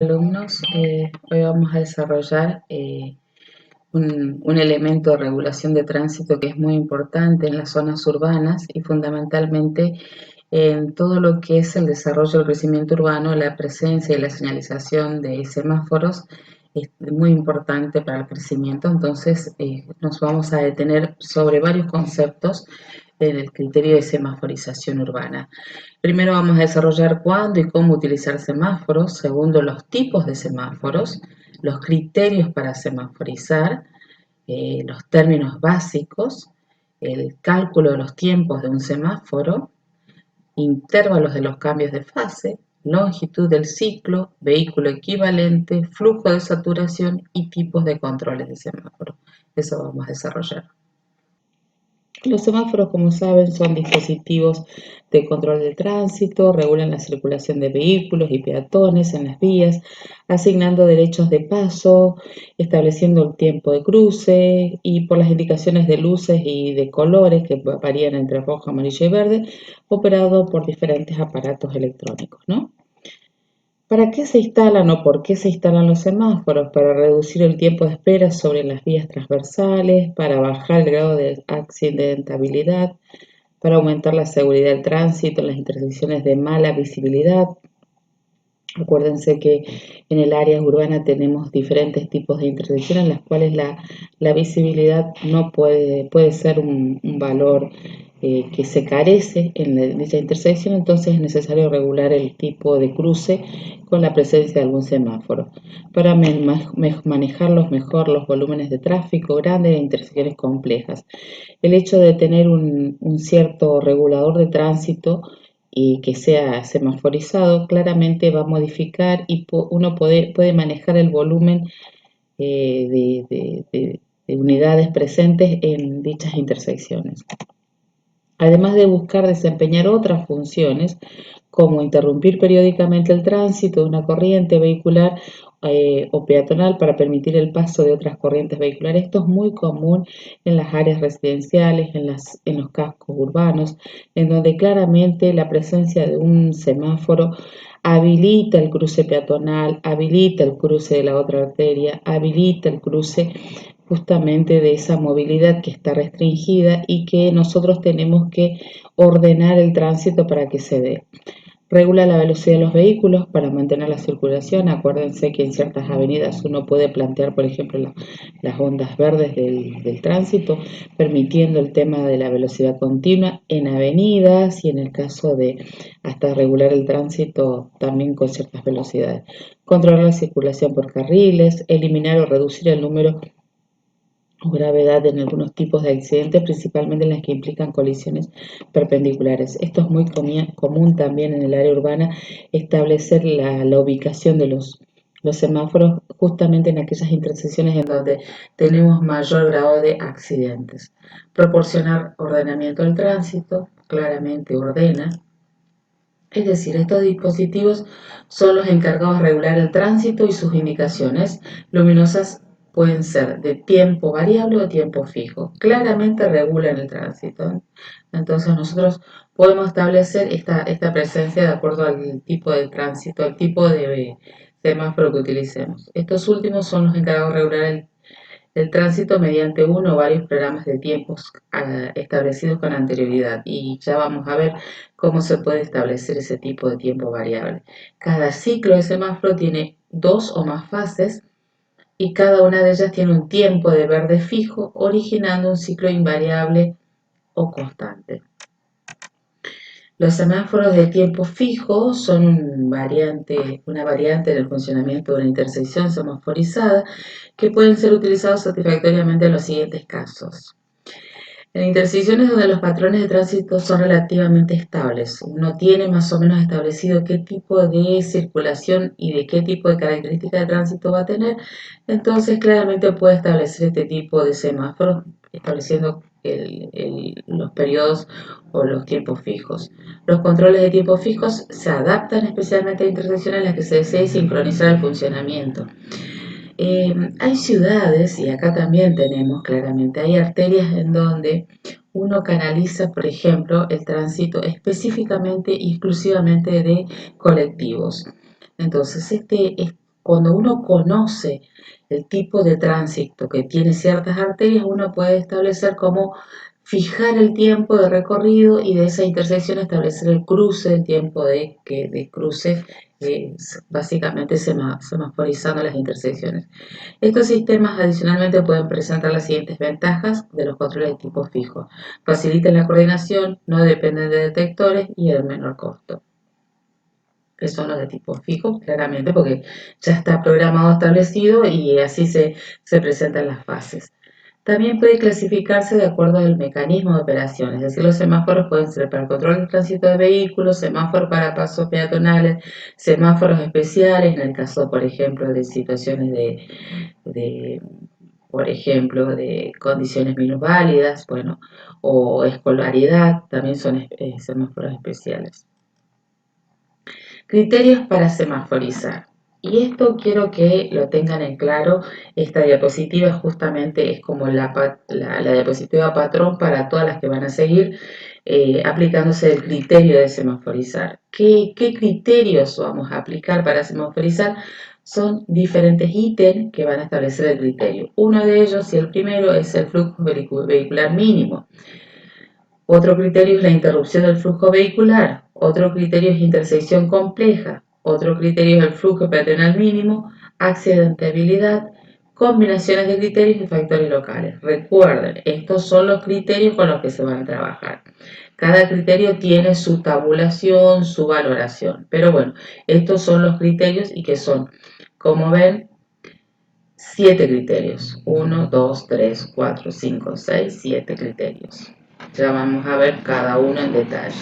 Alumnos, hoy vamos a desarrollar un elemento de regulación de tránsito que es muy importante en las zonas urbanas y fundamentalmente en todo lo que es el desarrollo del crecimiento urbano. La presencia y la señalización de semáforos es muy importante para el crecimiento. Entonces nos vamos a detener sobre varios conceptos en el criterio de semaforización urbana. Primero vamos a desarrollar cuándo y cómo utilizar semáforos. Segundo, los tipos de semáforos, los criterios para semaforizar, los términos básicos, el cálculo de los tiempos de un semáforo, intervalos de los cambios de fase, longitud del ciclo, vehículo equivalente, flujo de saturación y tipos de controles de semáforo. Eso vamos a desarrollar. Los semáforos, como saben, son dispositivos de control de tránsito, regulan la circulación de vehículos y peatones en las vías, asignando derechos de paso, estableciendo el tiempo de cruce y por las indicaciones de luces y de colores que varían entre rojo, amarillo y verde, operado por diferentes aparatos electrónicos, ¿no? ¿Para qué se instalan o por qué se instalan los semáforos? Para reducir el tiempo de espera sobre las vías transversales, para bajar el grado de accidentabilidad, para aumentar la seguridad del tránsito en las intersecciones de mala visibilidad. Acuérdense que en el área urbana tenemos diferentes tipos de intersecciones en las cuales la visibilidad no puede ser un valor que se carece en dicha intersección. Entonces es necesario regular el tipo de cruce con la presencia de algún semáforo para manejar mejor los volúmenes de tráfico grandes e intersecciones complejas. El hecho de tener un cierto regulador de tránsito y que sea semaforizado, claramente va a modificar y uno puede manejar el volumen de unidades presentes en dichas intersecciones. Además de buscar desempeñar otras funciones, como interrumpir periódicamente el tránsito de una corriente vehicular o peatonal para permitir el paso de otras corrientes vehiculares. Esto es muy común en las áreas residenciales, en los cascos urbanos, en donde claramente la presencia de un semáforo habilita el cruce peatonal, habilita el cruce de la otra arteria, habilita el cruce justamente de esa movilidad que está restringida y que nosotros tenemos que ordenar el tránsito para que se dé. Regula la velocidad de los vehículos para mantener la circulación. Acuérdense que en ciertas avenidas uno puede plantear, por ejemplo, las ondas verdes del tránsito, permitiendo el tema de la velocidad continua en avenidas y en el caso de hasta regular el tránsito también con ciertas velocidades. Controlar la circulación por carriles, eliminar o reducir el número o gravedad en algunos tipos de accidentes, principalmente en las que implican colisiones perpendiculares. Esto es muy común también en el área urbana, establecer la ubicación de los semáforos justamente en aquellas intersecciones en donde tenemos mayor grado de accidentes. Proporcionar ordenamiento al tránsito, claramente ordena. Es decir, estos dispositivos son los encargados de regular el tránsito y sus indicaciones luminosas pueden ser de tiempo variable o de tiempo fijo. Claramente regulan el tránsito. Entonces nosotros podemos establecer esta presencia de acuerdo al tipo de tránsito, al tipo de semáforo que utilicemos. Estos últimos son los encargados de regular el tránsito mediante uno o varios programas de tiempos establecidos con anterioridad, y ya vamos a ver cómo se puede establecer ese tipo de tiempo variable. Cada ciclo de semáforo tiene dos o más fases y cada una de ellas tiene un tiempo de verde fijo, originando un ciclo invariable o constante. Los semáforos de tiempo fijo son una variante del funcionamiento de una intersección semaforizada que pueden ser utilizados satisfactoriamente en los siguientes casos. En intersecciones donde los patrones de tránsito son relativamente estables, uno tiene más o menos establecido qué tipo de circulación y de qué tipo de características de tránsito va a tener, entonces claramente puede establecer este tipo de semáforos estableciendo los periodos o los tiempos fijos. Los controles de tiempos fijos se adaptan especialmente a intersecciones en las que se desee sincronizar el funcionamiento. Hay ciudades, y acá también tenemos claramente, hay arterias en donde uno canaliza, por ejemplo, el tránsito específicamente y exclusivamente de colectivos. Entonces, cuando uno conoce el tipo de tránsito que tiene ciertas arterias, uno puede establecer cómo fijar el tiempo de recorrido y de esa intersección establecer el cruce, el tiempo de cruce, básicamente semaforizando las intersecciones. Estos sistemas adicionalmente pueden presentar las siguientes ventajas de los controles de tipo fijo. Facilitan la coordinación, no dependen de detectores y el menor costo. Que son los de tipo fijo, claramente, porque ya está programado establecido y así se presentan las fases. También puede clasificarse de acuerdo al mecanismo de operación, es decir, los semáforos pueden ser para control del tránsito de vehículos, semáforos para pasos peatonales, semáforos especiales, en el caso, por ejemplo, de situaciones por ejemplo, de condiciones minusválidas, bueno, o escolaridad, también son semáforos especiales. Criterios para semaforizar. Y esto quiero que lo tengan en claro. Esta diapositiva justamente es como la diapositiva patrón para todas las que van a seguir aplicándose el criterio de semaforizar. ¿Qué criterios vamos a aplicar para semaforizar? Son diferentes ítems que van a establecer el criterio. Uno de ellos, y el primero, es el flujo vehicular mínimo. Otro criterio es la interrupción del flujo vehicular. Otro criterio es intersección compleja. Otro criterio es el flujo peatonal mínimo, accidentabilidad, combinaciones de criterios y factores locales. Recuerden, estos son los criterios con los que se van a trabajar. Cada criterio tiene su tabulación, su valoración. Pero bueno, estos son los criterios y que son, como ven, 7 criterios. 1, 2, 3, 4, 5, 6, 7 criterios. Ya vamos a ver cada uno en detalle.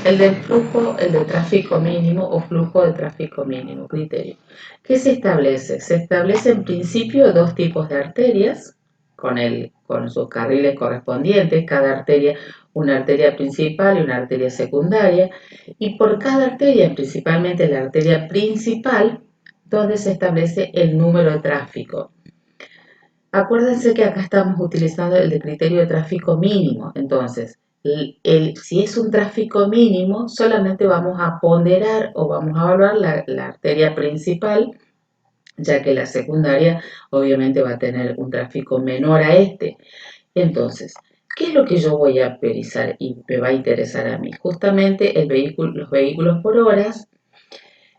El del flujo, el de tráfico mínimo o flujo de tráfico mínimo, criterio. ¿Qué se establece? Se establece en principio dos tipos de arterias con sus carriles correspondientes, cada arteria, una arteria principal y una arteria secundaria, y por cada arteria, principalmente la arteria principal, donde se establece el número de tráfico. Acuérdense que acá estamos utilizando el de criterio de tráfico mínimo, entonces, si es un tráfico mínimo, solamente vamos a ponderar o vamos a evaluar la arteria principal, ya que la secundaria obviamente va a tener un tráfico menor a este. Entonces, ¿qué es lo que yo voy a priorizar y me va a interesar a mí? Justamente los vehículos por horas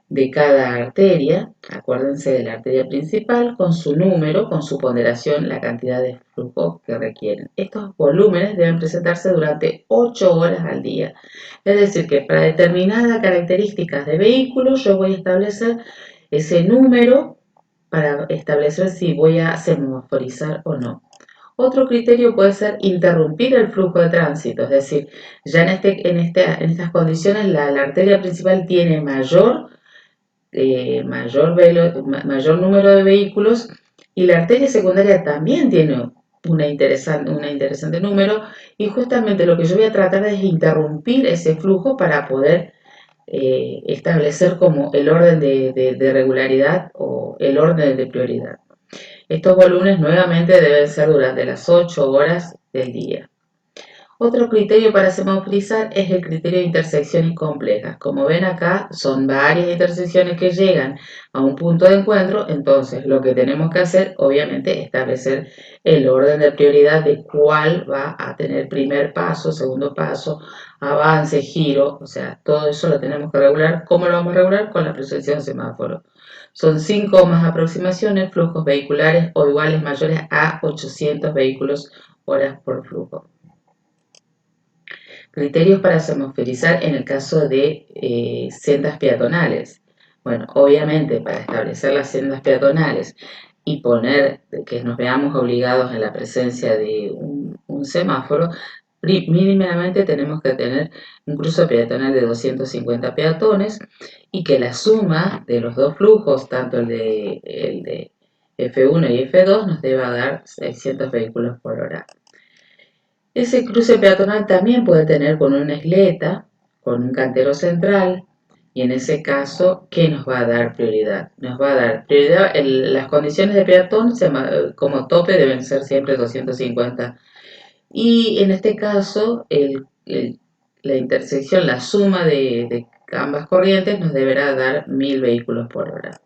de cada arteria, acuérdense de la arteria principal, con su número, con su ponderación, la cantidad de flujo que requieren. Estos volúmenes deben presentarse durante 8 horas al día. Es decir, que para determinadas características de vehículo yo voy a establecer ese número para establecer si voy a semaforizar o no. Otro criterio puede ser interrumpir el flujo de tránsito, es decir, ya en estas condiciones la arteria principal tiene mayor número de vehículos y la arteria secundaria también tiene una interesante número y justamente lo que yo voy a tratar es interrumpir ese flujo para poder establecer como el orden de regularidad o el orden de prioridad. Estos volúmenes nuevamente deben ser durante las 8 horas del día. Otro criterio para semaforizar es el criterio de intersecciones complejas. Como ven acá, son varias intersecciones que llegan a un punto de encuentro, entonces lo que tenemos que hacer, obviamente, es establecer el orden de prioridad de cuál va a tener primer paso, segundo paso, avance, giro, o sea, todo eso lo tenemos que regular. ¿Cómo lo vamos a regular? Con la presencia de semáforo. Son 5 o más aproximaciones, flujos vehiculares o iguales mayores a 800 vehículos horas por flujo. Criterios para semaforizar en el caso de sendas peatonales. Bueno, obviamente para establecer las sendas peatonales y poner que nos veamos obligados en la presencia de un semáforo, mínimamente tenemos que tener un cruce peatonal de 250 peatones y que la suma de los dos flujos, tanto el de F1 y F2, nos deba dar 600 vehículos por hora. Ese cruce peatonal también puede tener con una isleta, con un cantero central, y en ese caso, ¿qué nos va a dar prioridad? Nos va a dar prioridad, las condiciones de peatón como tope deben ser siempre 250. Y en este caso, la intersección, la suma de ambas corrientes nos deberá dar 1000 vehículos por hora.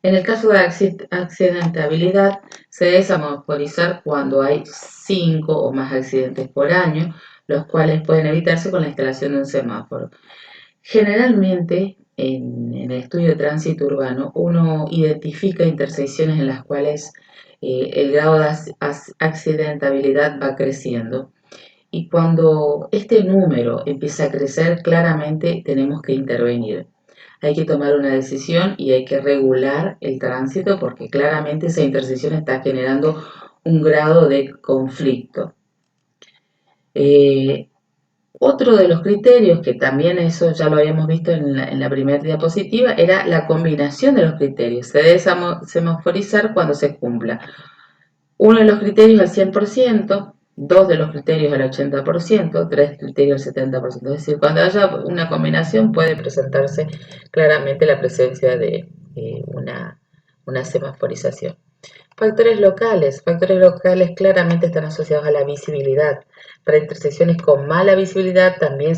En el caso de accidentabilidad, se debe semaforizar cuando hay 5 o más accidentes por año, los cuales pueden evitarse con la instalación de un semáforo. Generalmente, en el estudio de tránsito urbano, uno identifica intersecciones en las cuales el grado de accidentabilidad va creciendo. Y cuando este número empieza a crecer, claramente tenemos que intervenir. Hay que tomar una decisión y hay que regular el tránsito porque claramente esa intersección está generando un grado de conflicto. Eh, Otro de los criterios, que también eso ya lo habíamos visto en la primera diapositiva, era la combinación de los criterios. Se debe semaforizar cuando se cumpla uno de los criterios al 100%, dos de los criterios al 80%, tres criterios al 70%. Es decir, cuando haya una combinación puede presentarse claramente la presencia de una semaforización. Factores locales claramente están asociados a la visibilidad. Para intersecciones con mala visibilidad también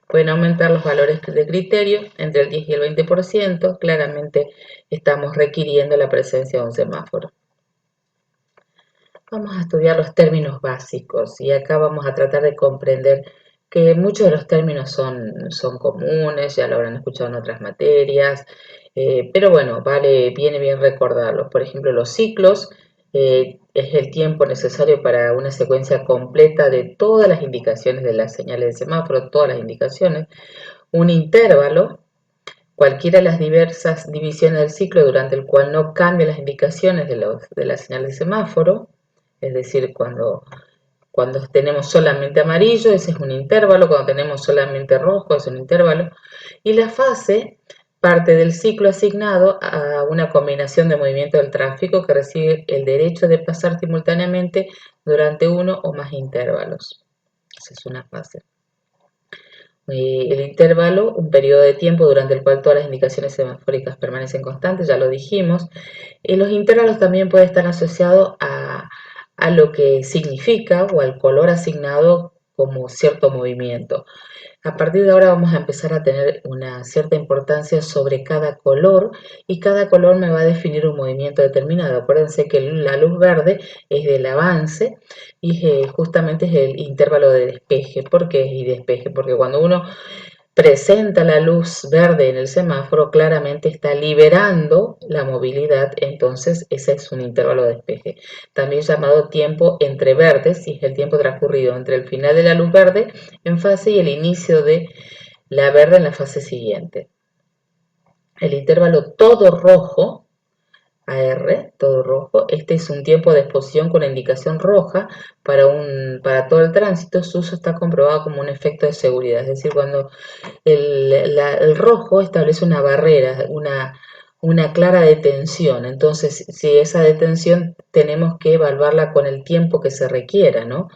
pueden aumentar los valores de criterio entre el 10 y el 20%. Claramente estamos requiriendo la presencia de un semáforo. Vamos a estudiar los términos básicos y acá vamos a tratar de comprender que muchos de los términos son comunes, ya lo habrán escuchado en otras materias, pero bueno, viene bien recordarlos. Por ejemplo, los ciclos es el tiempo necesario para una secuencia completa de todas las indicaciones de las señales de semáforo, todas las indicaciones. Un intervalo, cualquiera de las diversas divisiones del ciclo durante el cual no cambian las indicaciones de la señal de semáforo. Es decir, cuando tenemos solamente amarillo, ese es un intervalo, cuando tenemos solamente rojo, es un intervalo, y la fase parte del ciclo asignado a una combinación de movimiento del tráfico que recibe el derecho de pasar simultáneamente durante uno o más intervalos. Esa es una fase. El intervalo, un periodo de tiempo durante el cual todas las indicaciones semafóricas permanecen constantes, ya lo dijimos. Los intervalos también pueden estar asociados a lo que significa o al color asignado como cierto movimiento. A partir de ahora vamos a empezar a tener una cierta importancia sobre cada color y cada color me va a definir un movimiento determinado. Acuérdense que la luz verde es del avance y justamente es el intervalo de despeje. ¿Por qué es despeje? Porque cuando uno presenta la luz verde en el semáforo, claramente está liberando la movilidad, entonces ese es un intervalo de despeje. También llamado tiempo entre verdes, y es el tiempo transcurrido entre el final de la luz verde en fase y el inicio de la verde en la fase siguiente. El intervalo todo rojo, AR, todo rojo, este es un tiempo de exposición con indicación roja para todo el tránsito. Su uso está comprobado como un efecto de seguridad, es decir, cuando el rojo establece una barrera, una clara detención. Entonces, si esa detención tenemos que evaluarla con el tiempo que se requiera, ¿no?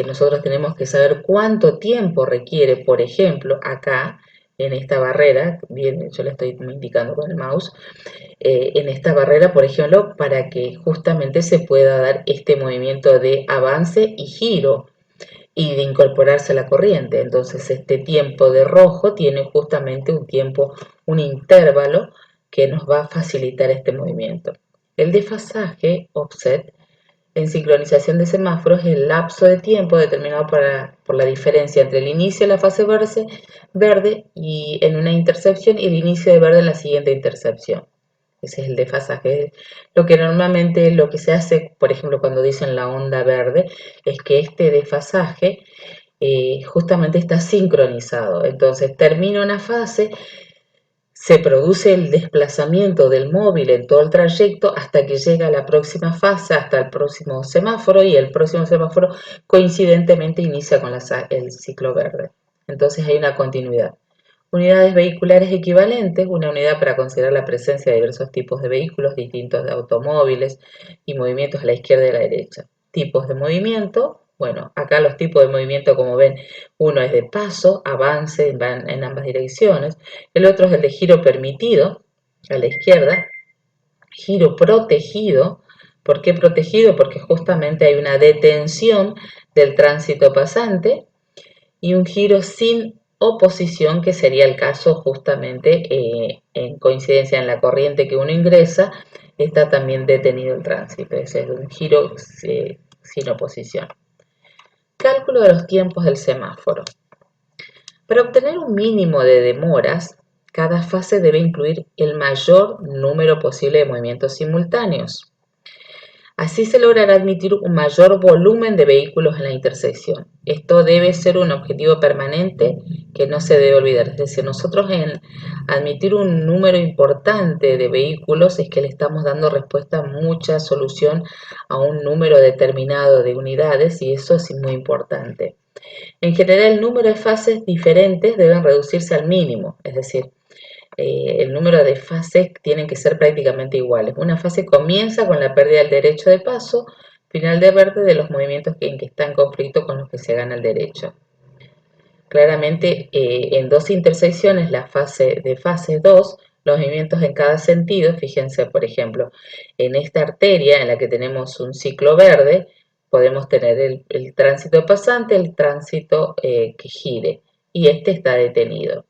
Nosotros tenemos que saber cuánto tiempo requiere, por ejemplo, acá, en esta barrera, bien, yo le estoy indicando con el mouse, en esta barrera, por ejemplo, para que justamente se pueda dar este movimiento de avance y giro y de incorporarse a la corriente. Entonces este tiempo de rojo tiene justamente un intervalo que nos va a facilitar este movimiento. El desfasaje, offset, en sincronización de semáforos es el lapso de tiempo determinado por la diferencia entre el inicio de la fase verde y en una intersección y el inicio de verde en la siguiente intersección. Ese es el desfasaje. Lo que se hace, por ejemplo, cuando dicen la onda verde, es que este desfasaje justamente está sincronizado. Entonces termina una fase, se produce el desplazamiento del móvil en todo el trayecto hasta que llega a la próxima fase, hasta el próximo semáforo, y el próximo semáforo coincidentemente inicia con el ciclo verde. Entonces hay una continuidad. Unidades vehiculares equivalentes, una unidad para considerar la presencia de diversos tipos de vehículos distintos de automóviles y movimientos a la izquierda y a la derecha. Tipos de movimiento, bueno, acá los tipos de movimiento, como ven, uno es de paso, avance, van en ambas direcciones. El otro es el de giro permitido, a la izquierda. Giro protegido. ¿Por qué protegido? Porque justamente hay una detención del tránsito pasante. Y un giro sin o posición, que sería el caso justamente en coincidencia en la corriente que uno ingresa, está también detenido el tránsito, es un giro sin oposición. Cálculo de los tiempos del semáforo. Para obtener un mínimo de demoras, cada fase debe incluir el mayor número posible de movimientos simultáneos. Así se logrará admitir un mayor volumen de vehículos en la intersección. Esto debe ser un objetivo permanente que no se debe olvidar. Es decir, nosotros en admitir un número importante de vehículos es que le estamos dando respuesta, mucha solución a un número determinado de unidades, y eso es muy importante. En general, el número de fases diferentes deben reducirse al mínimo, es decir, el número de fases tienen que ser prácticamente iguales. Una fase comienza con la pérdida del derecho de paso, final de verde de los movimientos en que está en conflicto con los que se gana el derecho. Claramente, en dos intersecciones, la fase 2, los movimientos en cada sentido, fíjense, por ejemplo, en esta arteria en la que tenemos un ciclo verde, podemos tener el tránsito pasante, el tránsito que gire, y este está detenido.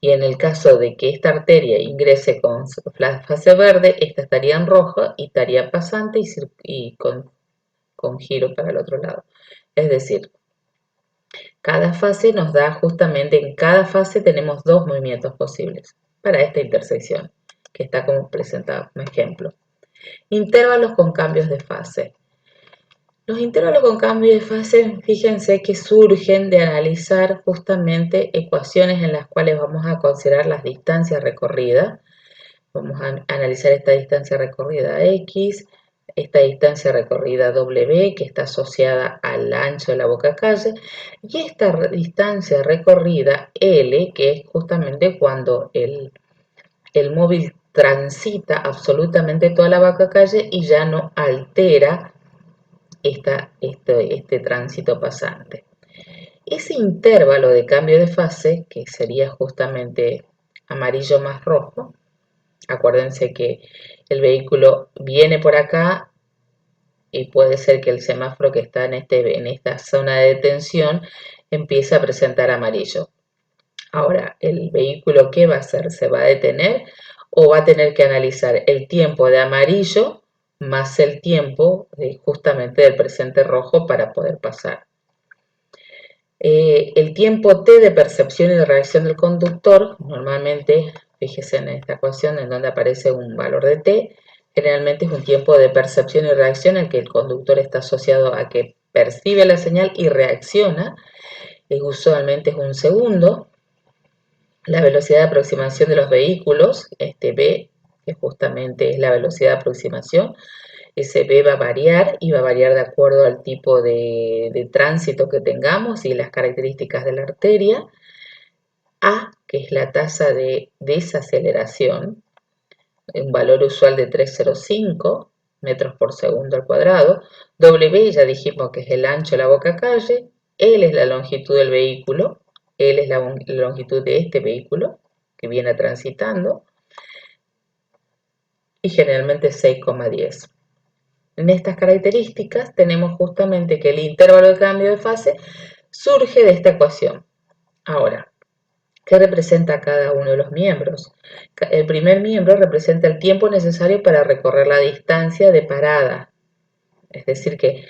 Y en el caso de que esta arteria ingrese con la fase verde, esta estaría en rojo y estaría pasante y con giro para el otro lado. Es decir, cada fase nos da justamente, en cada fase tenemos dos movimientos posibles para esta intersección, que está como presentado como ejemplo. Intervalos con cambios de fase. Los intervalos con cambio de fase, fíjense que surgen de analizar justamente ecuaciones en las cuales vamos a considerar las distancias recorridas. Vamos a analizar esta distancia recorrida X, esta distancia recorrida W, que está asociada al ancho de la boca calle, y esta distancia recorrida L, que es justamente cuando el móvil transita absolutamente toda la boca calle y ya no altera este tránsito pasante. Ese intervalo de cambio de fase, que sería justamente amarillo más rojo, acuérdense que el vehículo viene por acá y puede ser que el semáforo que está en esta zona de detención empiece a presentar amarillo. Ahora, ¿el vehículo qué va a hacer? ¿Se va a detener o va a tener que analizar el tiempo de amarillo más el tiempo justamente del presente rojo para poder pasar? El tiempo t de percepción y de reacción del conductor, normalmente, fíjese en esta ecuación en donde aparece un valor de t, generalmente es un tiempo de percepción y reacción en el que el conductor está asociado a que percibe la señal y reacciona, usualmente es un segundo. La velocidad de aproximación de los vehículos, este v, que justamente es la velocidad de aproximación, ese v va a variar y va a variar de acuerdo al tipo de tránsito que tengamos y las características de la arteria. A, que es la tasa de desaceleración, un valor usual de 3,05 metros por segundo al cuadrado. W, ya dijimos que es el ancho de la boca calle. L es la longitud del vehículo. L es la longitud de este vehículo que viene transitando. Y generalmente 6,10. En estas características tenemos justamente que el intervalo de cambio de fase surge de esta ecuación. Ahora, ¿qué representa cada uno de los miembros? El primer miembro representa el tiempo necesario para recorrer la distancia de parada. Es decir, que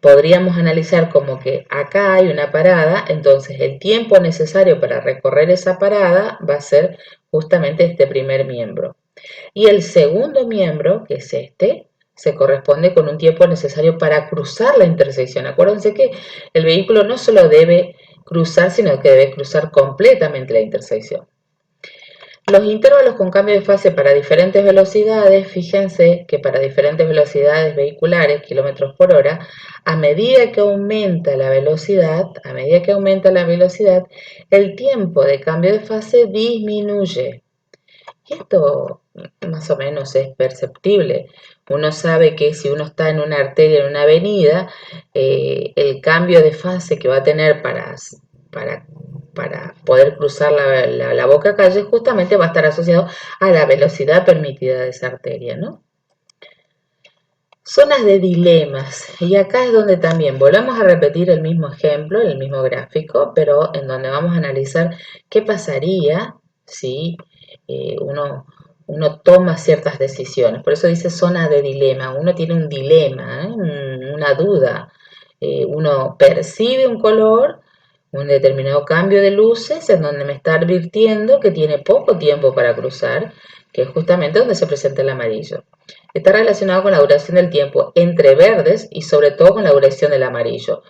podríamos analizar como que acá hay una parada, entonces el tiempo necesario para recorrer esa parada va a ser justamente este primer miembro. Y el segundo miembro, que es este, se corresponde con un tiempo necesario para cruzar la intersección. Acuérdense que el vehículo no solo debe cruzar, sino que debe cruzar completamente la intersección. Los intervalos con cambio de fase para diferentes velocidades, fíjense que para diferentes velocidades vehiculares, kilómetros por hora, a medida que aumenta la velocidad, el tiempo de cambio de fase disminuye. Y esto más o menos es perceptible. Uno sabe que si uno está en una arteria, en una avenida, el cambio de fase que va a tener para poder cruzar la boca calle justamente va a estar asociado a la velocidad permitida de esa arteria, ¿no? Zonas de dilemas. Y acá es donde también volvemos a repetir el mismo ejemplo, el mismo gráfico, pero en donde vamos a analizar qué pasaría si uno toma ciertas decisiones. Por eso dice zona de dilema. Uno tiene un dilema, una duda. Uno percibe un color, un determinado cambio de luces en donde me está advirtiendo que tiene poco tiempo para cruzar, que es justamente donde se presenta el amarillo. Está relacionado con la duración del tiempo entre verdes y sobre todo con la duración del amarillo.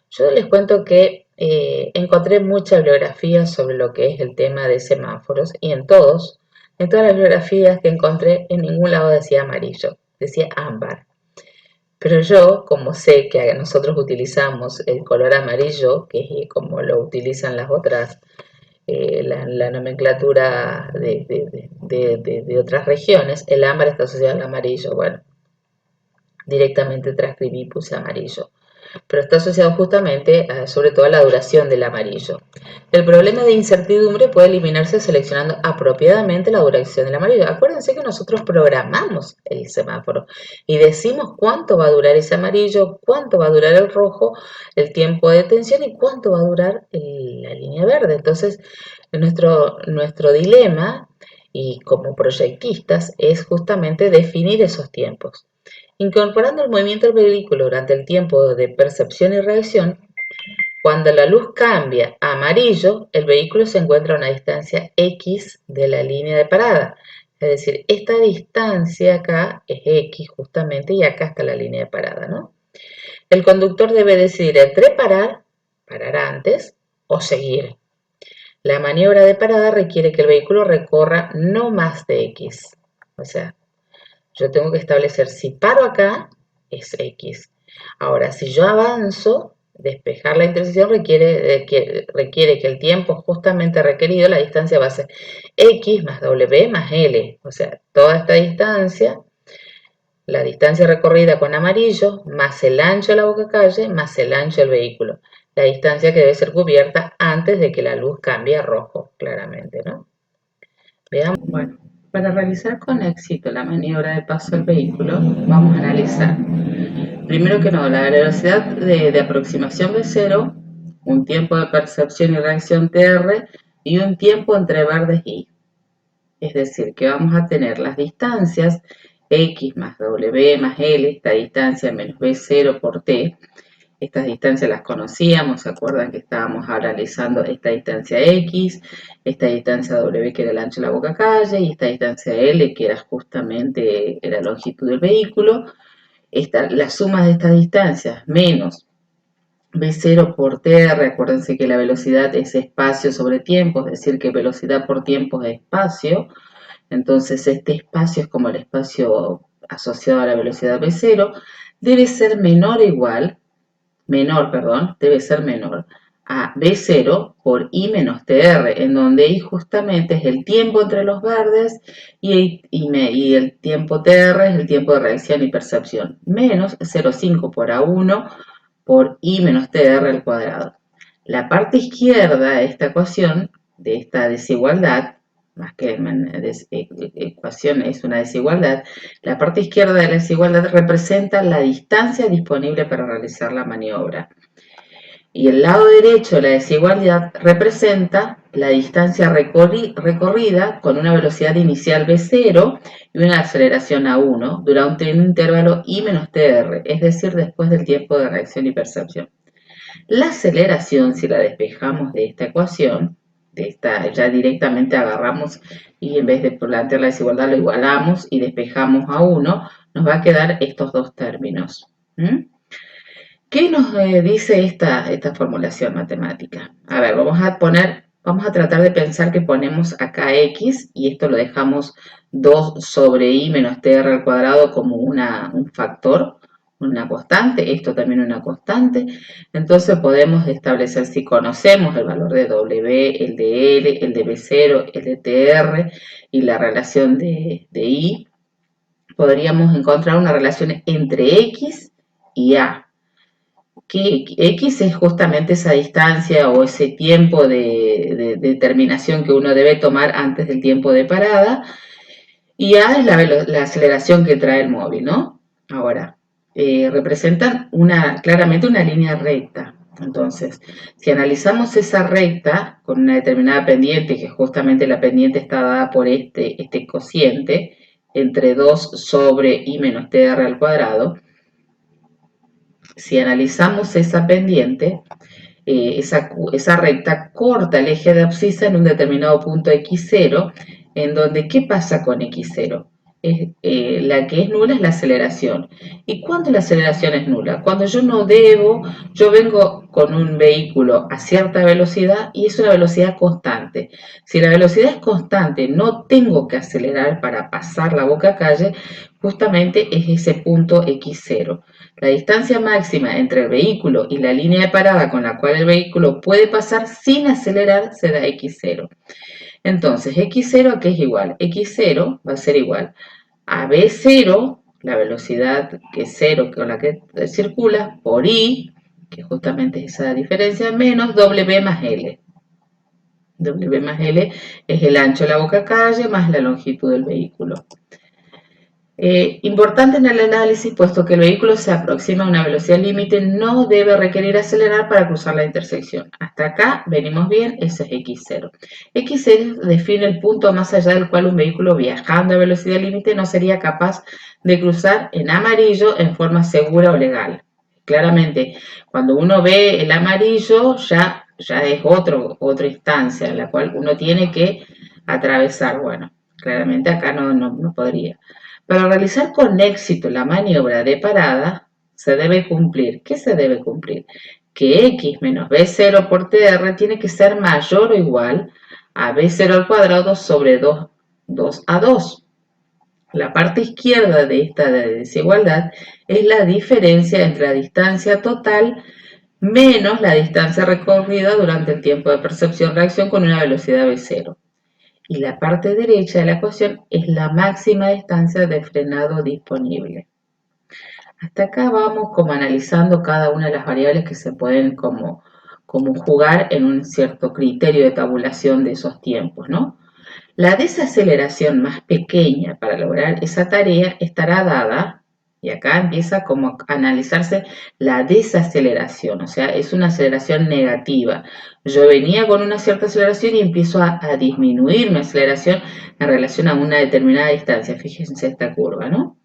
Yo les cuento que encontré mucha bibliografía sobre lo que es el tema de semáforos y en todas las bibliografías que encontré, en ningún lado decía amarillo, decía ámbar. Pero yo, como sé que nosotros utilizamos el color amarillo, que es como lo utilizan las otras, la nomenclatura de otras regiones, el ámbar está asociado al amarillo. Bueno, directamente transcribí y puse amarillo. Pero está asociado justamente, sobre todo, a la duración del amarillo. El problema de incertidumbre puede eliminarse seleccionando apropiadamente la duración del amarillo. Acuérdense que nosotros programamos el semáforo y decimos cuánto va a durar ese amarillo, cuánto va a durar el rojo, el tiempo de detención y cuánto va a durar la línea verde. Entonces, nuestro dilema, y como proyectistas, es justamente definir esos tiempos. Incorporando el movimiento del vehículo durante el tiempo de percepción y reacción, cuando la luz cambia a amarillo, el vehículo se encuentra a una distancia X de la línea de parada. Es decir, esta distancia acá es X justamente y acá está la línea de parada, ¿no? El conductor debe decidir entre parar antes o seguir. La maniobra de parada requiere que el vehículo recorra no más de X. O sea, yo tengo que establecer si paro acá, es X. Ahora, si yo avanzo, despejar la intersección requiere que el tiempo justamente requerido, la distancia va a ser X más W más L. O sea, toda esta distancia, la distancia recorrida con amarillo, más el ancho de la boca calle, más el ancho del vehículo. La distancia que debe ser cubierta antes de que la luz cambie a rojo, claramente, ¿no? Veamos. Bueno, para realizar con éxito la maniobra de paso del vehículo, vamos a analizar, primero que nada, la velocidad de aproximación de cero, un tiempo de percepción y reacción TR y un tiempo entre verdes y. Es decir, que vamos a tener las distancias X más W más L, esta distancia menos B0 por T. Estas distancias las conocíamos, ¿se acuerdan que estábamos analizando esta distancia X, esta distancia W que era el ancho de la boca calle y esta distancia L que era justamente la longitud del vehículo? La suma de estas distancias menos V0 por TR, acuérdense que la velocidad es espacio sobre tiempo, es decir que velocidad por tiempo es espacio, entonces este espacio es como el espacio asociado a la velocidad V0, debe ser debe ser menor a B0 por I menos TR, en donde I justamente es el tiempo entre los verdes y el tiempo TR es el tiempo de reacción y percepción, menos 0,5 por A1 por I menos TR al cuadrado. La parte izquierda de esta ecuación, de esta desigualdad, más que ecuación es una desigualdad, la parte izquierda de la desigualdad representa la distancia disponible para realizar la maniobra. Y el lado derecho de la desigualdad representa la distancia recorrida con una velocidad inicial V0 y una aceleración A1 durante un intervalo I menos TR, es decir, después del tiempo de reacción y percepción. La aceleración, si la despejamos de esta ecuación, ya directamente agarramos y en vez de plantear la desigualdad lo igualamos y despejamos A1, nos va a quedar estos dos términos. ¿Qué nos dice esta formulación matemática? A ver, vamos a tratar de pensar que ponemos acá X y esto lo dejamos 2 sobre I menos TR al cuadrado como un factor, una constante, esto también una constante. Entonces podemos establecer, si conocemos el valor de W, el de L, el de B0, el de TR y la relación de I, podríamos encontrar una relación entre X y A. Que X es justamente esa distancia o ese tiempo de determinación que uno debe tomar antes del tiempo de parada, y A es la aceleración que trae el móvil, ¿no? Ahora, representan claramente una línea recta. Entonces, si analizamos esa recta con una determinada pendiente, que justamente la pendiente está dada por este cociente, entre 2 sobre i menos tr al cuadrado, si analizamos esa pendiente, esa recta corta el eje de abscisa en un determinado punto x0, en donde, ¿qué pasa con x0? La que es nula es la aceleración. ¿Y cuándo la aceleración es nula? Cuando yo vengo con un vehículo a cierta velocidad y es una velocidad constante. Si la velocidad es constante, no tengo que acelerar para pasar la boca calle, justamente es ese punto x0. La distancia máxima entre el vehículo y la línea de parada con la cual el vehículo puede pasar sin acelerar se da x0. Entonces, x0 ¿a qué es igual? X0 va a ser igual a b0, la velocidad que es 0 con la que circula, por i, que justamente es esa diferencia, menos w más l. W más L es el ancho de la boca calle más la longitud del vehículo. Importante en el análisis, puesto que el vehículo se aproxima a una velocidad límite, no debe requerir acelerar para cruzar la intersección. Hasta acá venimos bien, ese es x0. x0 define el punto más allá del cual un vehículo viajando a velocidad límite no sería capaz de cruzar en amarillo en forma segura o legal. Claramente, cuando uno ve el amarillo, ya es otra instancia en la cual uno tiene que atravesar. Bueno, claramente acá no podría. Para realizar con éxito la maniobra de parada, se debe cumplir. ¿Qué se debe cumplir? Que x menos b0 por tr tiene que ser mayor o igual a b0 al cuadrado sobre 2a2. La parte izquierda de esta desigualdad es la diferencia entre la distancia total menos la distancia recorrida durante el tiempo de percepción-reacción con una velocidad b0. Y la parte derecha de la ecuación es la máxima distancia de frenado disponible. Hasta acá vamos como analizando cada una de las variables que se pueden como jugar en un cierto criterio de tabulación de esos tiempos, ¿no? La desaceleración más pequeña para lograr esa tarea estará dada, y acá empieza como a analizarse la desaceleración, o sea, es una aceleración negativa. Yo venía con una cierta aceleración y empiezo a disminuir mi aceleración en relación a una determinada distancia. Fíjense esta curva, ¿no?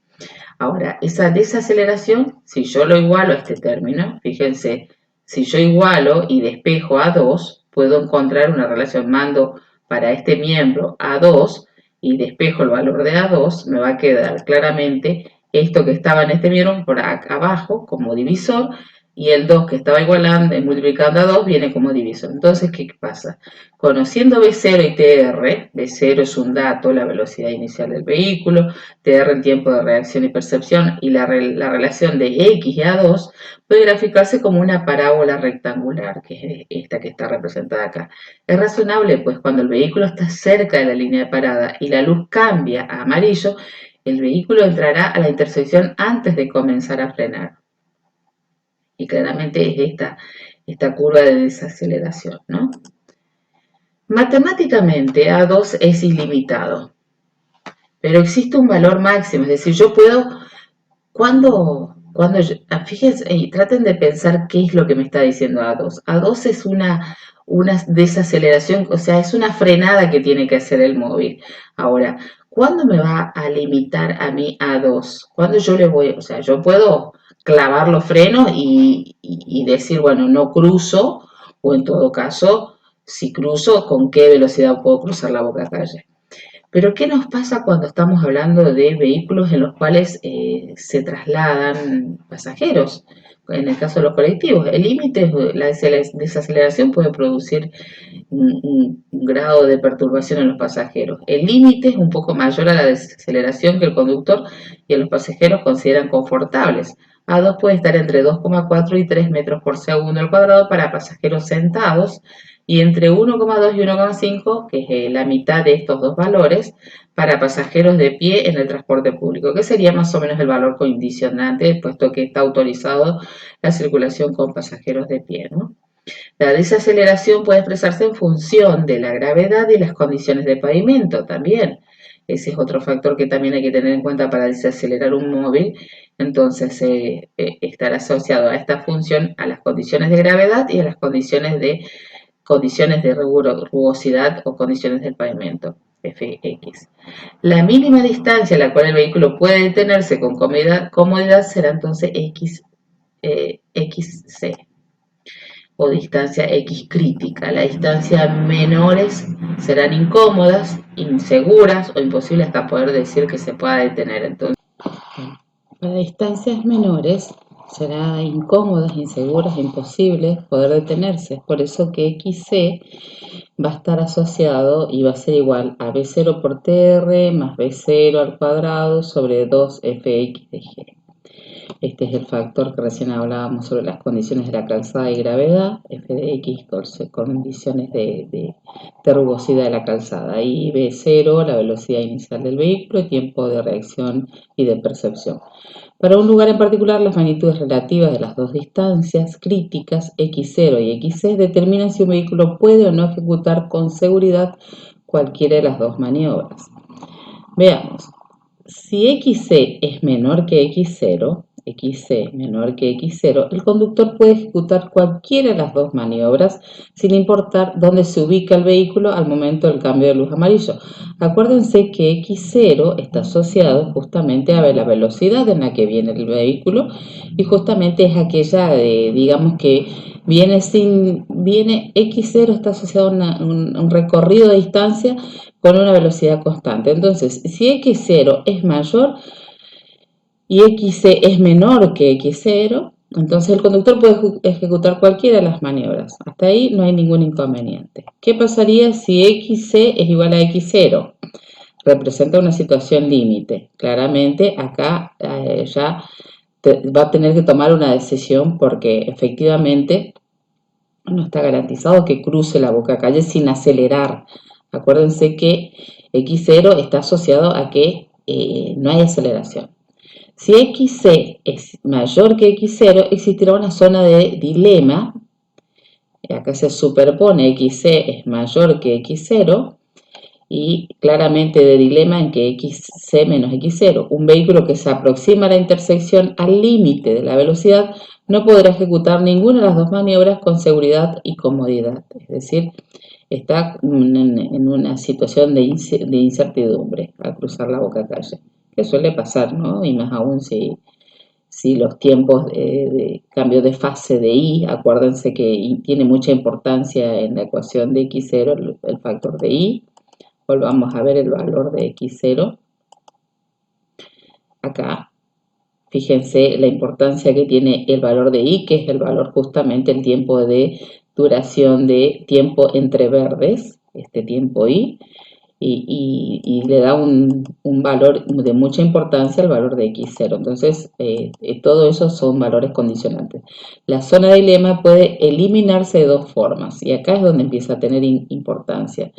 Ahora, esa desaceleración, si yo lo igualo a este término, fíjense, si yo igualo y despejo a 2, puedo encontrar una relación mando para este miembro A2 y despejo el valor de A2, me va a quedar claramente esto que estaba en este miembro por acá abajo como divisor y el 2 que estaba igualando y multiplicando a 2 viene como divisor. Entonces, ¿qué pasa? Conociendo B0 y TR, B0 es un dato, la velocidad inicial del vehículo, TR el tiempo de reacción y percepción y la relación de X y A2 puede graficarse como una parábola rectangular, que es esta que está representada acá. Es razonable, pues cuando el vehículo está cerca de la línea de parada y la luz cambia a amarillo, el vehículo entrará a la intersección antes de comenzar a frenar. Y claramente es esta curva de desaceleración, ¿no? Matemáticamente A2 es ilimitado, pero existe un valor máximo, es decir, yo puedo, fíjense, y traten de pensar qué es lo que me está diciendo A2. A2 es una desaceleración, o sea, es una frenada que tiene que hacer el móvil. Ahora, ¿cuándo me va a limitar a mí A2? ¿Cuándo yo le voy, o sea, yo puedo clavar los frenos y decir, bueno, no cruzo, o en todo caso, si cruzo, ¿con qué velocidad puedo cruzar la boca calle? Pero ¿qué nos pasa cuando estamos hablando de vehículos en los cuales se trasladan pasajeros? En el caso de los colectivos, el límite, la desaceleración puede producir un grado de perturbación en los pasajeros. El límite es un poco mayor a la desaceleración que el conductor y los pasajeros consideran confortables. A2 puede estar entre 2,4 y 3 metros por segundo al cuadrado para pasajeros sentados y entre 1,2 y 1,5, que es la mitad de estos dos valores, para pasajeros de pie en el transporte público, que sería más o menos el valor condicionante, puesto que está autorizado la circulación con pasajeros de pie, ¿no? La desaceleración puede expresarse en función de la gravedad y las condiciones de pavimento también. Ese es otro factor que también hay que tener en cuenta para desacelerar un móvil. Entonces, estará asociado a esta función a las condiciones de gravedad y a las condiciones de rugosidad o condiciones del pavimento, Fx. La mínima distancia a la cual el vehículo puede detenerse con comodidad será entonces xc o distancia x crítica. La distancia menores serán incómodas, inseguras o imposibles hasta poder decir que se pueda detener. Entonces, para distancias menores será incómodas, inseguras, imposibles poder detenerse. Por eso que xc va a estar asociado y va a ser igual a b0 por tr más b0 al cuadrado sobre 2fx de g. Este es el factor que recién hablábamos sobre las condiciones de la calzada y gravedad, f de x condiciones de rugosidad de la calzada. Y b0, la velocidad inicial del vehículo, tiempo de reacción y de percepción. Para un lugar en particular, las magnitudes relativas de las dos distancias críticas, x0 y xc, determinan si un vehículo puede o no ejecutar con seguridad cualquiera de las dos maniobras. Veamos, si xc es menor que x0, menor que x0, el conductor puede ejecutar cualquiera de las dos maniobras sin importar dónde se ubica el vehículo al momento del cambio de luz amarillo. Acuérdense que x0 está asociado justamente a la velocidad en la que viene el vehículo y justamente es aquella de, digamos que viene x0 está asociado a un recorrido de distancia con una velocidad constante. Entonces, si x0 es mayor y xc es menor que x0, entonces el conductor puede ejecutar cualquiera de las maniobras. Hasta ahí no hay ningún inconveniente. ¿Qué pasaría si xc es igual a x0? Representa una situación límite. Claramente acá ya va a tener que tomar una decisión porque efectivamente no está garantizado que cruce la bocacalle sin acelerar. Acuérdense que x0 está asociado a que no hay aceleración. Si xc es mayor que x0, existirá una zona de dilema. Acá se superpone xc es mayor que x0 y claramente de dilema en que xc menos x0. Un vehículo que se aproxima a la intersección al límite de la velocidad no podrá ejecutar ninguna de las dos maniobras con seguridad y comodidad. Es decir, está en una situación de incertidumbre al cruzar la bocacalle, que suele pasar, ¿no? Y más aún si los tiempos de cambio de fase de I, acuérdense que tiene mucha importancia en la ecuación de x0 el factor de I. Volvamos a ver el valor de x0. Acá, fíjense la importancia que tiene el valor de I, que es el valor justamente el tiempo de duración de tiempo entre verdes, este tiempo I, y le da un valor de mucha importancia al valor de x0. Entonces, todo eso son valores condicionantes. La zona de dilema puede eliminarse de dos formas, y acá es donde empieza a tener importancia.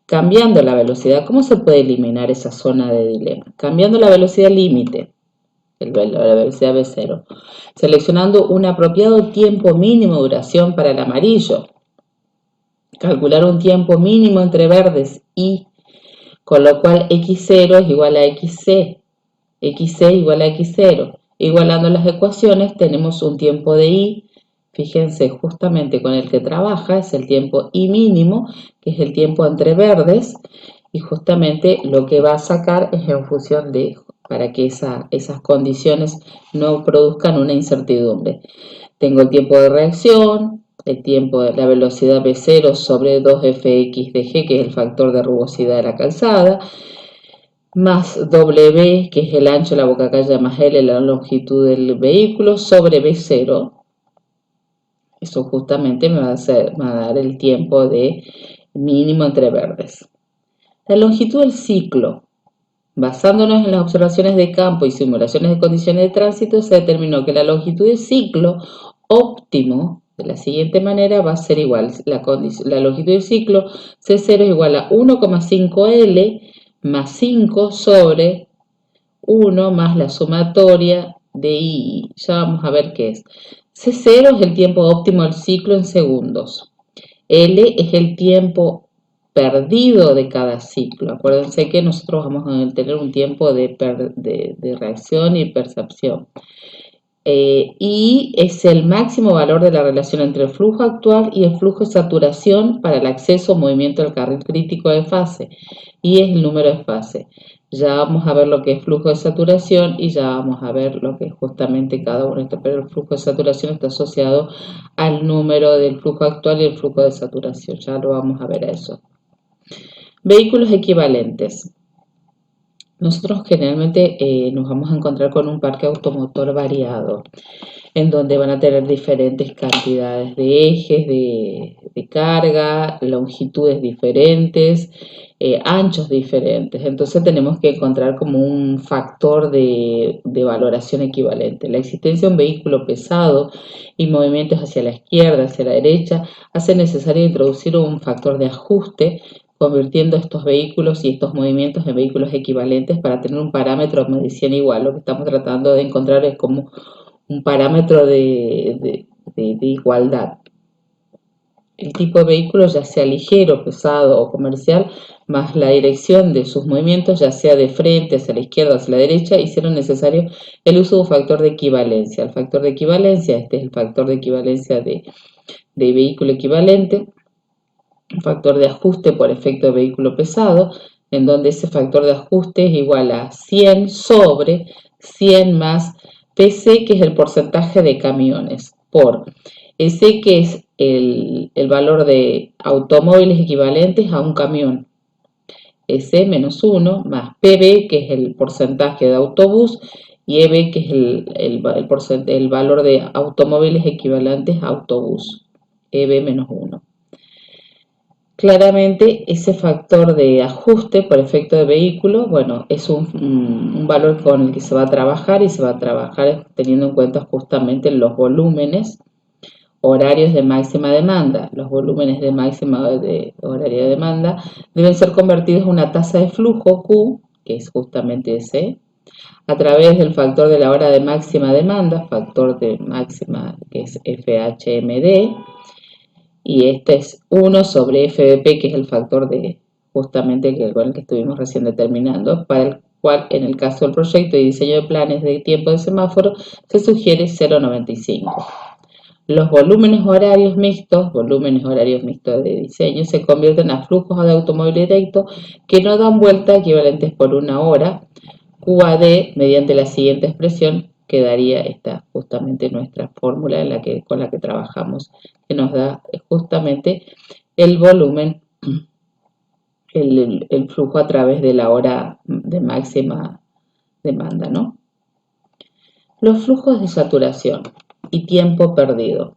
Cambiando la velocidad, ¿cómo se puede eliminar esa zona de dilema? Cambiando la velocidad límite, la velocidad b0, seleccionando un apropiado tiempo mínimo de duración para el amarillo, calcular un tiempo mínimo entre verdes y, con lo cual x0 es igual a xc, xc igual a x0. Igualando las ecuaciones tenemos un tiempo de i, fíjense justamente con el que trabaja, es el tiempo i mínimo, que es el tiempo entre verdes, y justamente lo que va a sacar es en función de, para que esas condiciones no produzcan una incertidumbre. Tengo el tiempo de reacción, el tiempo de la velocidad v0 sobre 2fx de g, que es el factor de rugosidad de la calzada, más w, que es el ancho de la bocacalle, más l, la longitud del vehículo, sobre v0. Eso justamente me va a dar el tiempo de mínimo entre verdes. La longitud del ciclo. Basándonos en las observaciones de campo y simulaciones de condiciones de tránsito, se determinó que la longitud del ciclo óptimo de la siguiente manera va a ser igual. La longitud del ciclo C0 es igual a 1,5L más 5 sobre 1 más la sumatoria de I. Ya vamos a ver qué es. C0 es el tiempo óptimo del ciclo en segundos. L es el tiempo perdido de cada ciclo. Acuérdense que nosotros vamos a tener un tiempo de reacción y percepción. Y es el máximo valor de la relación entre el flujo actual y el flujo de saturación para el acceso o movimiento del carril crítico de fase, y es el número de fase. Ya vamos a ver lo que es flujo de saturación y ya vamos a ver lo que es justamente cada uno de estos, pero el flujo de saturación está asociado al número del flujo actual y el flujo de saturación. Ya lo vamos a ver a eso. Vehículos equivalentes. Nosotros generalmente nos vamos a encontrar con un parque automotor variado, en donde van a tener diferentes cantidades de ejes de carga, longitudes diferentes, anchos diferentes. Entonces tenemos que encontrar como un factor de valoración equivalente. La existencia de un vehículo pesado y movimientos hacia la izquierda, hacia la derecha, hace necesario introducir un factor de ajuste, convirtiendo estos vehículos y estos movimientos en vehículos equivalentes para tener un parámetro de medición igual. Lo que estamos tratando de encontrar es como un parámetro de igualdad. El tipo de vehículo, ya sea ligero, pesado o comercial, más la dirección de sus movimientos, ya sea de frente, hacia la izquierda, hacia la derecha, hicieron necesario el uso de un factor de equivalencia. El factor de equivalencia, este es el factor de equivalencia de vehículo equivalente, un factor de ajuste por efecto de vehículo pesado, en donde ese factor de ajuste es igual a 100 sobre 100 más PC, que es el porcentaje de camiones, por S, que es el valor de automóviles equivalentes a un camión, S menos 1, más PB, que es el porcentaje de autobús, y EB, que es el valor de automóviles equivalentes a autobús, EB menos 1. Claramente ese factor de ajuste por efecto de vehículo, bueno, es un valor con el que se va a trabajar, y se va a trabajar teniendo en cuenta justamente los volúmenes horarios de máxima demanda. Los volúmenes de máxima horaria de demanda deben ser convertidos en una tasa de flujo Q, que es justamente ese, a través del factor de la hora de máxima demanda, factor de máxima que es FHMD, y este es 1 sobre FBP, que es el factor de justamente con el que estuvimos recién determinando, para el cual en el caso del proyecto y diseño de planes de tiempo de semáforo se sugiere 0,95. Los volúmenes horarios mixtos de diseño, se convierten a flujos de automóvil directo que no dan vuelta, equivalentes por una hora, QAD, mediante la siguiente expresión, que daría esta justamente nuestra fórmula con la que trabajamos, que nos da justamente el volumen, el flujo a través de la hora de máxima demanda, ¿no? Los flujos de saturación y tiempo perdido.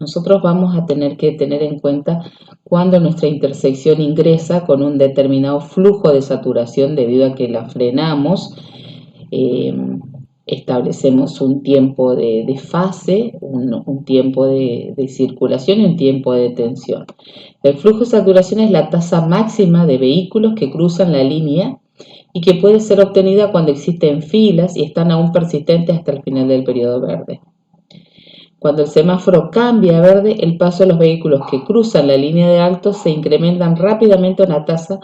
Nosotros vamos a tener que tener en cuenta cuando nuestra intersección ingresa con un determinado flujo de saturación debido a que la frenamos. Establecemos un tiempo de fase, un tiempo de circulación y un tiempo de detención. El flujo de saturación es la tasa máxima de vehículos que cruzan la línea y que puede ser obtenida cuando existen filas y están aún persistentes hasta el final del periodo verde. Cuando el semáforo cambia a verde, el paso de los vehículos que cruzan la línea de alto se incrementan rápidamente a una tasa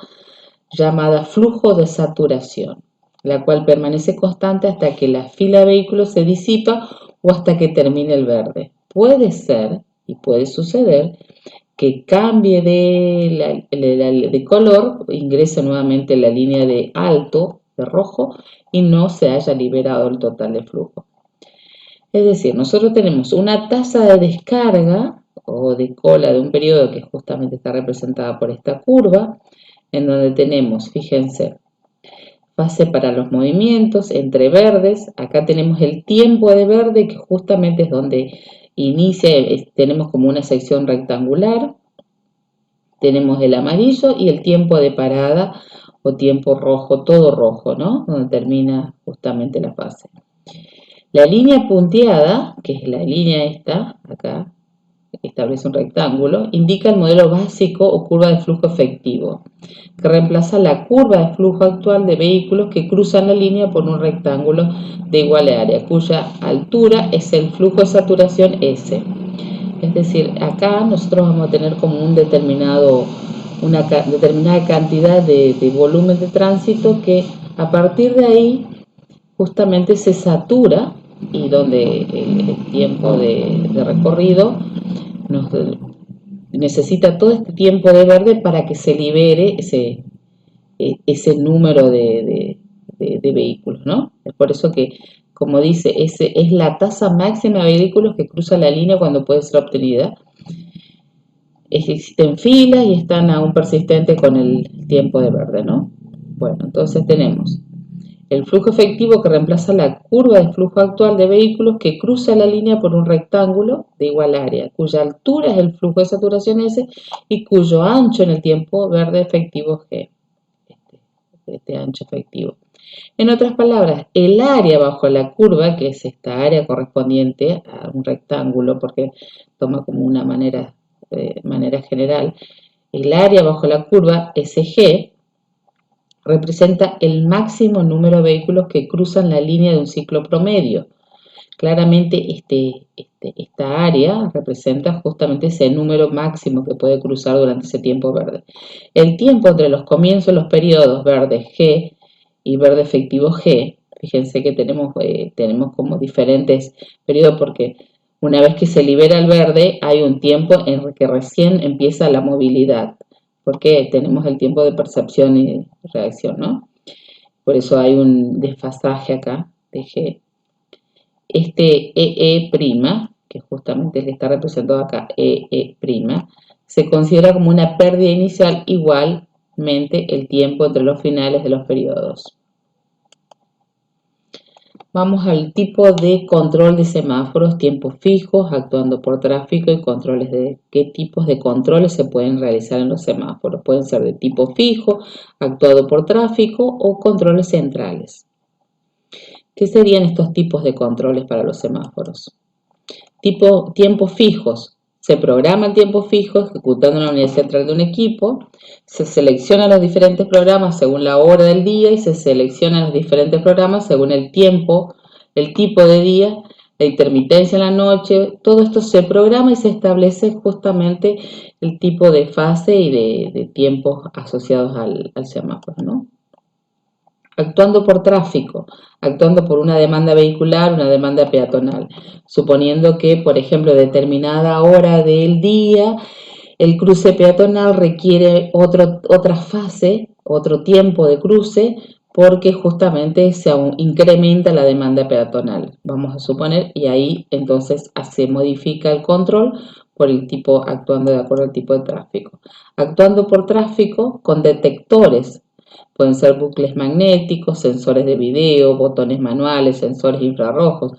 llamada flujo de saturación, la cual permanece constante hasta que la fila de vehículos se disipa o hasta que termine el verde. Puede ser y puede suceder que cambie de color, ingrese nuevamente la línea de alto, de rojo, y no se haya liberado el total de flujo. Es decir, nosotros tenemos una tasa de descarga o de cola de un periodo que justamente está representada por esta curva, en donde tenemos, fíjense, fase para los movimientos entre verdes. Acá tenemos el tiempo de verde, que justamente es donde inicia, tenemos como una sección rectangular. Tenemos el amarillo y el tiempo de parada o tiempo rojo, todo rojo, ¿no? Donde termina justamente la fase. La línea punteada, que es la línea esta, acá, establece un rectángulo, indica el modelo básico o curva de flujo efectivo, que reemplaza la curva de flujo actual de vehículos que cruzan la línea por un rectángulo de igual área, cuya altura es el flujo de saturación S. Es decir, acá nosotros vamos a tener como un determinado una determinada cantidad de volumen de tránsito que a partir de ahí justamente se satura y donde el tiempo de recorrido nos necesita todo este tiempo de verde para que se libere ese número de vehículos, ¿no? Es por eso que, como dice, es la tasa máxima de vehículos que cruza la línea cuando puede ser obtenida. Existen filas y están aún persistentes con el tiempo de verde, ¿no? Bueno, entonces tenemos el flujo efectivo que reemplaza la curva de flujo actual de vehículos que cruza la línea por un rectángulo de igual área, cuya altura es el flujo de saturación S y cuyo ancho en el tiempo verde efectivo G. Este ancho efectivo. En otras palabras, el área bajo la curva, que es esta área correspondiente a un rectángulo, porque toma como una manera general, el área bajo la curva, SG, representa el máximo número de vehículos que cruzan la línea de un ciclo promedio. Claramente esta área representa justamente ese número máximo que puede cruzar durante ese tiempo verde. El tiempo entre los comienzos de los periodos verde G y verde efectivo G, fíjense que tenemos como diferentes periodos porque una vez que se libera el verde hay un tiempo en el que recién empieza la movilidad, porque tenemos el tiempo de percepción y reacción, ¿no? Por eso hay un desfasaje acá de G. Este EE', que justamente le está representado acá, EE', se considera como una pérdida inicial igualmente el tiempo entre los finales de los periodos. Vamos al tipo de control de semáforos, tiempos fijos, actuando por tráfico y controles de qué tipos de controles se pueden realizar en los semáforos. Pueden ser de tipo fijo, actuado por tráfico o controles centrales. ¿Qué serían estos tipos de controles para los semáforos? Tiempos fijos. Se programa el tiempo fijo ejecutando en la unidad central de un equipo, se seleccionan los diferentes programas según la hora del día y se seleccionan los diferentes programas según el tiempo, el tipo de día, la intermitencia en la noche. Todo esto se programa y se establece justamente el tipo de fase y de tiempos asociados al semáforo, ¿no? Actuando por tráfico, actuando por una demanda vehicular, una demanda peatonal, suponiendo que, por ejemplo, determinada hora del día, el cruce peatonal requiere otra fase, otro tiempo de cruce, porque justamente se incrementa la demanda peatonal, vamos a suponer, y ahí entonces se modifica el control por el tipo, actuando de acuerdo al tipo de tráfico. Actuando por tráfico con detectores. Pueden ser bucles magnéticos, sensores de video, botones manuales, sensores infrarrojos.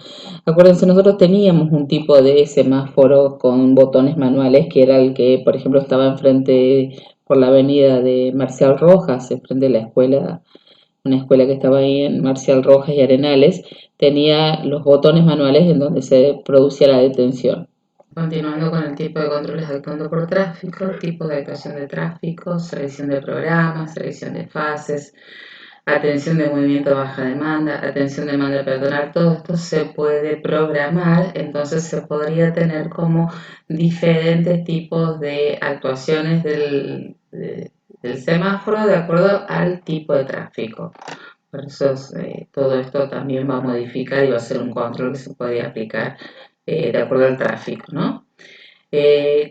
Acuérdense, nosotros teníamos un tipo de semáforo con botones manuales que era el que, por ejemplo, estaba enfrente por la avenida de Marcial Rojas, enfrente de la escuela, una escuela que estaba ahí en Marcial Rojas y Arenales, tenía los botones manuales en donde se producía la detención. Continuando con el tipo de controles actuando por tráfico, tipo de actuación de tráfico, selección de programas, selección de fases, atención de movimiento baja demanda, atención de demanda peatonal, todo esto se puede programar, entonces se podría tener como diferentes tipos de actuaciones del semáforo de acuerdo al tipo de tráfico. Por eso todo esto también va a modificar y va a ser un control que se puede aplicar de acuerdo al tráfico, ¿no?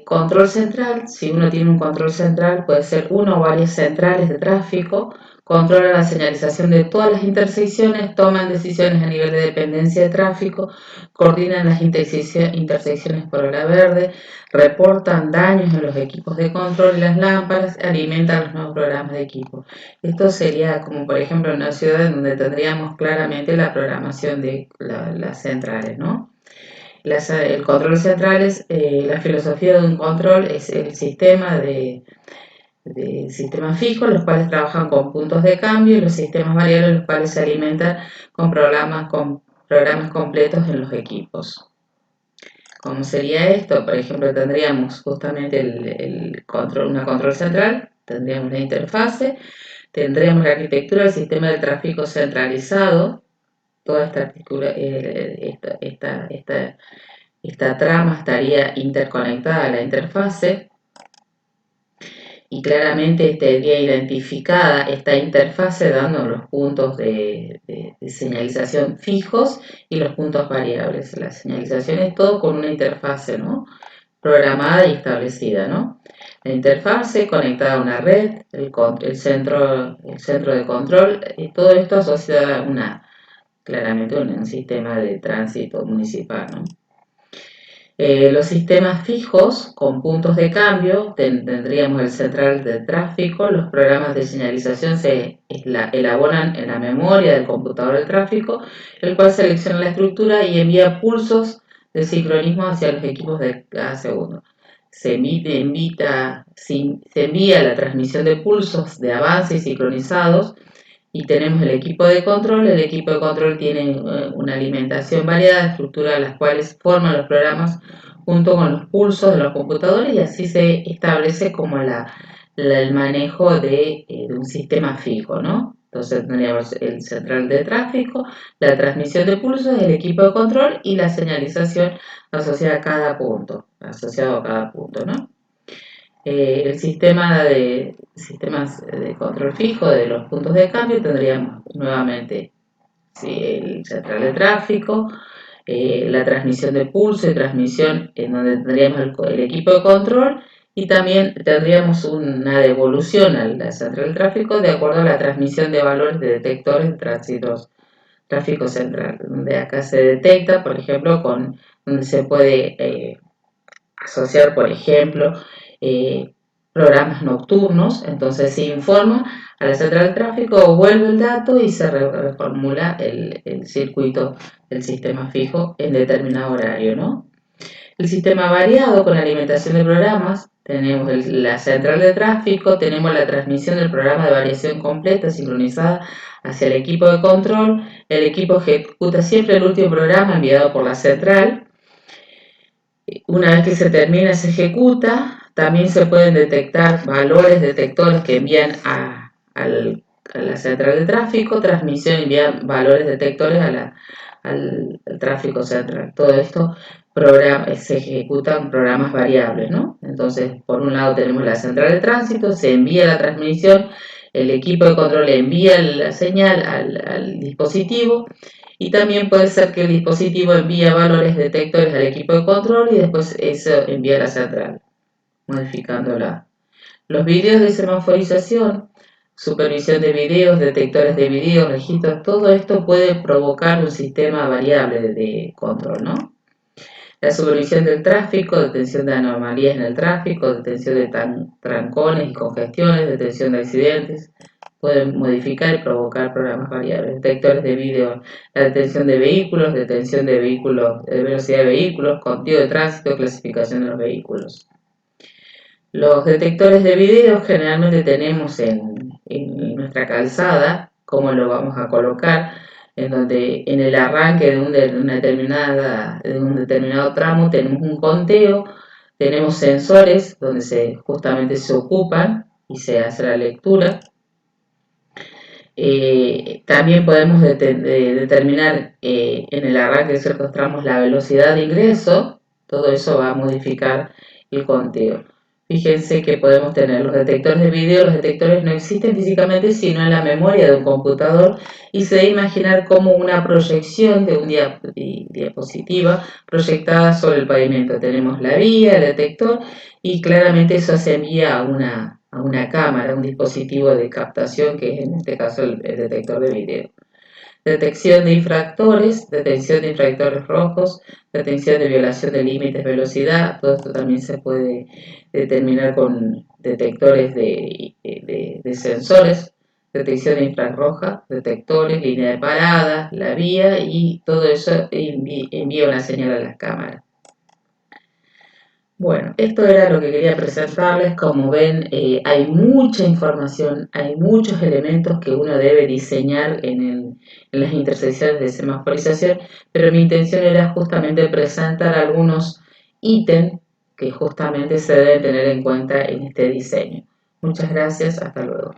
Control central, si uno tiene un control central, puede ser uno o varias centrales de tráfico, controlan la señalización de todas las intersecciones, toman decisiones a nivel de dependencia de tráfico, coordinan las intersecciones por hora verde, reportan daños en los equipos de control y las lámparas, alimentan los nuevos programas de equipo. Esto sería como por ejemplo en una ciudad en donde tendríamos claramente la programación de las centrales, ¿no? El control central es la filosofía de un control, es el sistema de sistemas fijos, los cuales trabajan con puntos de cambio, y los sistemas variables, los cuales se alimentan con programas completos en los equipos. ¿Cómo sería esto? Por ejemplo, tendríamos justamente una control central, tendríamos la interfase, tendríamos la arquitectura del sistema de tráfico centralizado, toda esta trama estaría interconectada a la interfase y claramente estaría identificada esta interfase dando los puntos de señalización fijos y los puntos variables. La señalización es todo con una interfase, ¿no?, programada y establecida, ¿no? La interfase conectada a una red, el centro de control, todo esto asociado a claramente un sistema de tránsito municipal, ¿no? Los sistemas fijos con puntos de cambio, tendríamos el central de tráfico. Los programas de señalización se elaboran en la memoria del computador de tráfico, el cual selecciona la estructura y envía pulsos de sincronismo hacia los equipos de cada segundo. Se envía la transmisión de pulsos de avance y sincronizados, y tenemos el equipo de control. El equipo de control tiene una alimentación variada de estructuras, las cuales forman los programas junto con los pulsos de los computadores, y así se establece como el manejo de un sistema fijo, ¿no? Entonces tendríamos el central de tráfico, la transmisión de pulsos, el equipo de control y la señalización asociada a cada punto, ¿no? El sistemas de control fijo de los puntos de cambio, tendríamos nuevamente, sí, el central de tráfico, la transmisión de pulso y transmisión, en donde tendríamos el equipo de control, y también tendríamos una devolución a la central de tráfico de acuerdo a la transmisión de valores de detectores de tráfico central, donde acá se detecta, por ejemplo, donde se puede asociar, por ejemplo, programas nocturnos. Entonces se informa a la central de tráfico, vuelve el dato y se reformula el circuito del sistema fijo en determinado horario, ¿no? El sistema variado con alimentación de programas, tenemos la central de tráfico, tenemos la transmisión del programa de variación completa sincronizada hacia el equipo de control. El equipo ejecuta siempre el último programa enviado por la central. Una vez que se termina, se ejecuta. También se pueden detectar valores detectores que envían a la central de tráfico. Transmisión envía valores detectores al tráfico central. Todo esto se ejecutan programas variables, ¿no? Entonces, por un lado tenemos la central de tránsito, se envía la transmisión, el equipo de control envía la señal al dispositivo. Y también puede ser que el dispositivo envíe valores detectores al equipo de control y después eso envía a la central, modificándola. Los vídeos de semaforización, supervisión de videos, detectores de videos, registros, todo esto puede provocar un sistema variable de control, ¿no? La supervisión del tráfico, detención de anomalías en el tráfico, detención de trancones y congestiones, detención de accidentes. Pueden modificar y provocar programas variables. Detectores de vídeo, la detención de vehículos, detención de vehículos, de velocidad de vehículos, conteo de tránsito, clasificación de los vehículos. Los detectores de video generalmente tenemos en nuestra calzada, cómo lo vamos a colocar, en donde en el arranque de un determinado tramo tenemos un conteo, tenemos sensores donde justamente se ocupan y se hace la lectura. También podemos determinar en el arranque de ciertos tramos la velocidad de ingreso. Todo eso va a modificar el conteo. Fíjense que podemos tener los detectores de video. Los detectores no existen físicamente, sino en la memoria de un computador, y se debe imaginar como una proyección de una diapositiva proyectada sobre el pavimento. Tenemos la vía, el detector, y claramente eso se envía a una cámara, un dispositivo de captación, que es en este caso el detector de video. Detección de infractores, detención de infractores rojos, detención de violación de límites de velocidad. Todo esto también se puede determinar con detectores de sensores, detección de infrarroja, detectores, línea de parada, la vía, y todo eso envía una señal a las cámaras. Bueno, esto era lo que quería presentarles. Como ven, hay mucha información, hay muchos elementos que uno debe diseñar en las intersecciones de semaforización, pero mi intención era justamente presentar algunos ítems que justamente se deben tener en cuenta en este diseño. Muchas gracias, hasta luego.